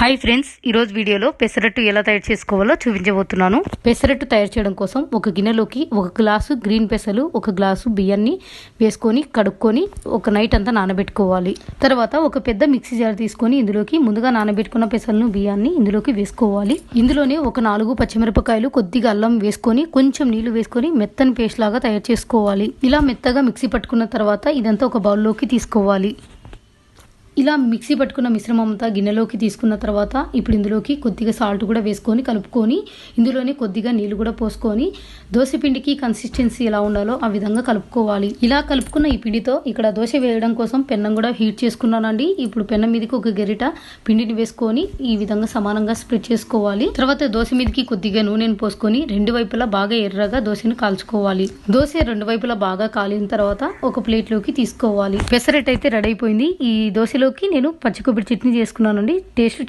Hi friends, ఈరోజు వీడియోలో పెసరట్టు ఎలా తయారు చేసుకోవాలో చూపించబోతున్నాను. పెసరట్టు తయారు చేయడం కోసం ఒక గిన్నెలోకి 1 గ్లాసు గ్రీన్ పెసలు, 1 గ్లాసు బియ్యాన్ని వేసుకొని కడుక్కొని ఒక నైట్ అంతా నానబెట్టుకోవాలి. తర్వాత ఒక పెద్ద మిక్సీ జార్ తీసుకొని ఇందులోకి ముందుగా నానబెట్టుకున్న పెసలను, బియ్యాన్ని ఇందులోకి వేసుకోవాలి. ఇందులోనే ఒక 4 పచ్చిమిరపకాయలు, కొద్దిగా అల్లం వేసుకొని కొంచెం నీళ్లు వేసుకొని మెత్తని పేస్ట్ లాగా తయారు చేసుకోవాలి. ఇలా మెత్తగా మిక్సీ పట్టుకున్న తర్వాత ఇదంతా ఒక బౌల్లోకి తీసుకోవాలి. ఇలా మిక్సీ పట్టుకున్న మిశ్రమం అంతా గిన్నెలోకి తీసుకున్న తర్వాత ఇప్పుడు ఇందులోకి కొద్దిగా సాల్ట్ కూడా వేసుకొని కలుపుకొని ఇందులోనే కొద్దిగా నీళ్లు కూడా పోసుకొని దోశ పిండికి కన్సిస్టెన్సీ ఎలా ఉండాలో ఆ విధంగా కలుపుకోవాలి. ఇలా కలుపుకున్న ఈ పిండితో ఇక్కడ దోశ వేయడం కోసం పెన్నం కూడా హీట్ చేసుకున్నానండి. ఇప్పుడు పెన్నం మీదకి ఒక గరిట పిండిని వేసుకొని ఈ విధంగా సమానంగా స్ప్రెడ్ చేసుకోవాలి. తర్వాత దోశ మీదకి కొద్దిగా నూనెను పోసుకొని 2 వైపులా బాగా ఎర్రగా దోశను కాల్చుకోవాలి. దోశ 2 వైపులా బాగా కాలిన తర్వాత ఒక ప్లేట్లోకి తీసుకోవాలి. పెసరట్టు అయితే రెడీ అయిపోయింది. ఈ దోశ నేను పచ్చి కొబ్బరి చట్నీ చేసుకున్నానండి. టేస్ట్